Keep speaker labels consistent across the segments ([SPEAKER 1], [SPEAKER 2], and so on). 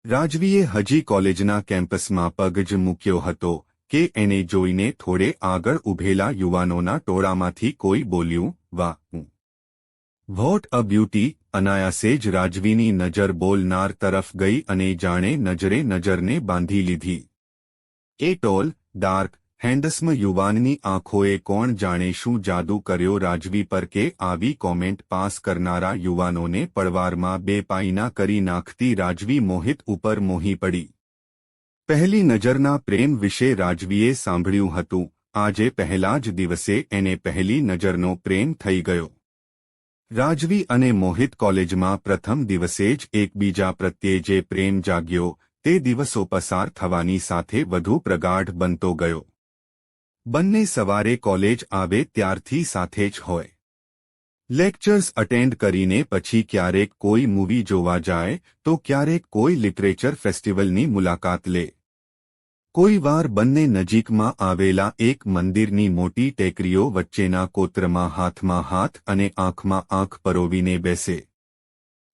[SPEAKER 1] રાજવીએ હજી કોલેજના કેમ્પસમાં પગ જ મૂક્યો હતો કે એને જોઈને થોડે આગળ ઊભેલા યુવાનોના ટોળામાંથી કોઈ બોલ્યું, વાહ, વોટ અ બ્યુટી! અનાયાસે જ રાજવીની નજર બોલનાર તરફ ગઈ અને જાણે નજરે નજરને બાંધી લીધી. એ ટોલ, ડાર્ક, હેન્ડસમ યુવાનની આંખોએ કોણ જાણે શું જાદુ કર્યો રાજવી પર કે આવી કોમેન્ટ પાસ કરનારા યુવાનોને પળવારમાં બેપાઈના કરી નાખતી રાજવી મોહિત ઉપર મોહી પડી. પહેલી નજરના પ્રેમ વિશે રાજવીએ સાંભળ્યું હતું. આજે પહેલા જ દિવસે એને પહેલી નજરનો પ્રેમ થઈ ગયો. રાજવી અને મોહિત કોલેજમાં પ્રથમ દિવસે જ એકબીજા પ્રત્યે જે પ્રેમ જાગ્યો તે દિવસો પસાર થવાની સાથે વધુ પ્રગાઢ બનતો ગયો. બંને સવારે કોલેજ આવે ત્યારથી સાથે જ હોય. લેક્ચર્સ અટેન્ડ કરીને પછી ક્યારેક કોઈ મૂવી જોવા જાય તો ક્યારેક કોઈ લિટરેચર ફેસ્ટિવલની મુલાકાત લે. કોઈ વાર બંને નજીકમાં આવેલા એક મંદિરની મોટી ટેકરીઓ વચ્ચેના કોતરમાં હાથમાં હાથ અને આંખમાં આંખ પરોવીને બેસે.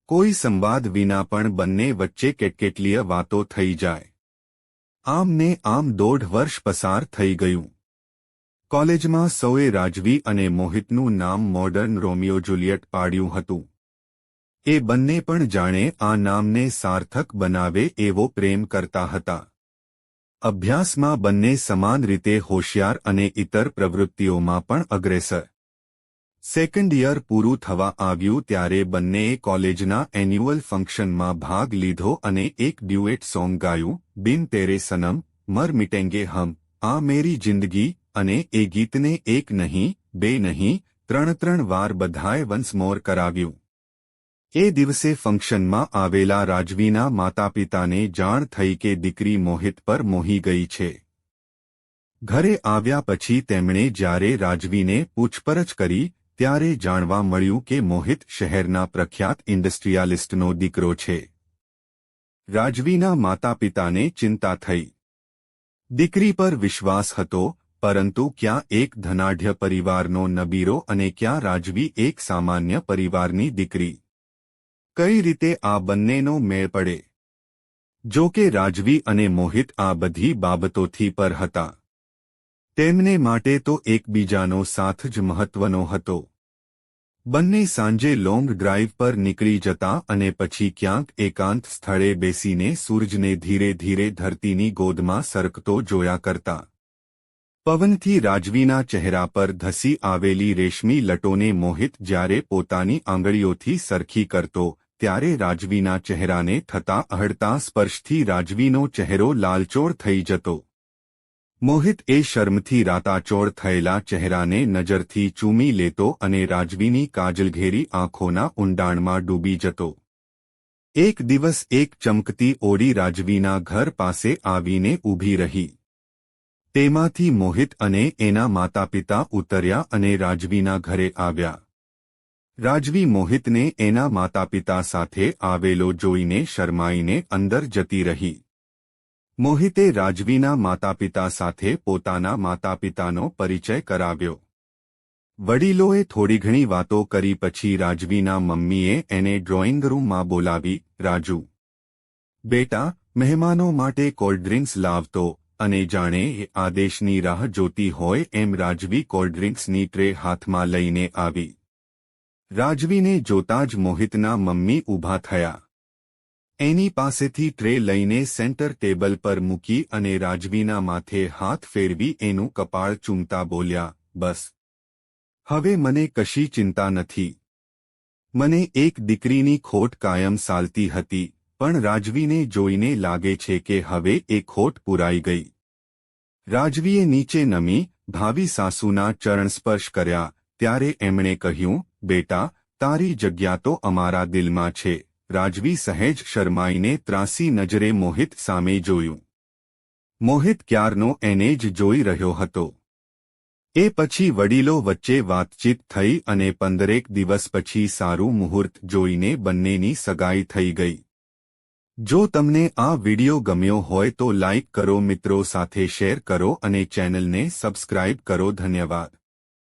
[SPEAKER 1] કોઈ સંવાદ વિના પણ બંને વચ્ચે કેટલીય વાતો થઈ જાય. આમ ને આમ 1.5 વર્ષ પસાર થઈ ગયું. કોલેજમાં સૌએ રાજવી અને મોહિતનું નામ મોડર્ન રોમિયો જુલિયટ પાડ્યું હતું. એ બંને પણ જાણે આ નામને સાર્થક બનાવે એવો પ્રેમ કરતા હતા. અભ્યાસમાં બંને સમાન રીતે હોશિયાર અને ઇતર પ્રવૃત્તિઓમાં પણ અગ્રેસર. સેકન્ડ યર પૂરું થવા આવ્યું ત્યારે બંનેએ કોલેજના એન્યુઅલ ફંક્શનમાં ભાગ લીધો અને એક ડ્યુએટ સોંગ ગાયું, બિન તેરે સનમ, મર મિટેંગે હમ, આ મેરી જિંદગી, અને એ ગીતને એક નહીં, બે નહીં, 3 વાર બધાએ વન્સ મોર કરાવ્યું. એ દિવસે ફંક્શનમાં આવેલા રાજવીના માતાપિતાને જાણ થઈ કે દીકરી મોહિત પર મોહી ગઈ છે. ઘરે આવ્યા પછી તેમણે જ્યારે રાજવીને પૂછપરછ કરી ત્યારે જાણવા મળ્યું કે મોહિત શહેરના પ્રખ્યાત ઇન્ડસ્ટ્રીયાલિસ્ટનો દીકરો છે. રાજવીના માતાપિતાને ચિંતા થઈ. દીકરી પર વિશ્વાસ હતો, પરંતુ ક્યાં એક ધનાઢ્ય પરિવારનો નબીરો અને ક્યાં રાજવી એક સામાન્ય પરિવારની દીકરી. કઈ રીતે આ બંનેનો મેળ પડે? જો કે રાજવી અને મોહિત આ બધી બાબતોથી પર હતા. તેમને માટે તો એકબીજાનો સાથ જ મહત્વનો હતો. બંને સાંજે લોંગ ડ્રાઈવ પર નીકળી જતા અને પછી ક્યાંક એકાંત સ્થળે બેસીને સૂરજને ધીરે ધીરે ધરતીની ગોદમાં સરકતો જોયા કરતા. પવનથી રાજવીના ચહેરા પર ધસી આવેલી રેશમી લટોને મોહિત જ્યારે પોતાની આંગળીઓથી સરખી કરતો ત્યારે રાજવીના ચહેરાને થતા અહડતા સ્પર્શથી રાજવીનો ચહેરો લાલચોળ થઈ જતો. મોહિત એ શર્મથી રાતાચોળ થયેલા ચહેરાને નજરથી ચૂમી લેતો અને રાજવીની કાજલઘેરી આંખોના ઊંડાણમાં ડૂબી જતો. એક દિવસ એક ચમકતી ઓડી રાજવીના ઘર પાસે આવીને ઊભી રહી. તેમાંથી મોહિત અને એના માતાપિતા ઉતર્યા અને રાજવીના ઘરે આવ્યા. રાજવી મોહિતને એના માતાપિતા સાથે આવેલો જોઈને શરમાઈને અંદર જતી રહી. મોહિતે રાજવીના માતાપિતા સાથે પોતાના માતાપિતાનો પરિચય કરાવ્યો. વડીલોએ થોડી ઘણી વાતો કરી પછી રાજવીના મમ્મીએ એને ડ્રોઈંગ રૂમમાં બોલાવી. રાજુ, બેટા, મહેમાનો માટે કોલ્ડ્રિંક્સ લાવતો, અને જાણે એ આદેશની રાહ જોતી હોય એમ રાજવી કોલ્ડ્રિંક્સની ટ્રે હાથમાં લઈને આવી. રાજવીને જોતા જ મોહિતના મમ્મી ઊભા થયા. એની પાસેથી ટ્રે લઈને સેન્ટર ટેબલ પર મૂકી અને રાજવીના માથે હાથ ફેરવી એનું કપાળ ચૂમતા બોલ્યા, બસ. હવે મને કશી ચિંતા નથી. મને એક દીકરીની ખોટ કાયમ સાલતી હતી, પણ રાજવીને જોઈને લાગે છે કે હવે એ ખોટ પૂરાઈ ગઈ. રાજવીએ નીચે નમી ભાવી સાસુના ચરણસ્પર્શ કર્યા ત્યારે એમણે કહ્યું, બેટા, તારી જગ્યા તો અમારા દિલમાં છે. રાજવી સહેજ શરમાઈને ત્રાસી નજરે મોહિત સામે જોયું. મોહિત ક્યારનો એને જ જોઈ રહ્યો હતો. એ પછી વડીલો વચ્ચે વાતચીત થઈ અને 15 દિવસ પછી સારું મુહૂર્ત જોઈને બંનેની સગાઈ થઈ ગઈ. જો તમને આ વિડિયો ગમ્યો હોય તો લાઇક કરો, મિત્રો સાથે શેર કરો અને ચેનલને સબસ્ક્રાઇબ કરો. ધન્યવાદ.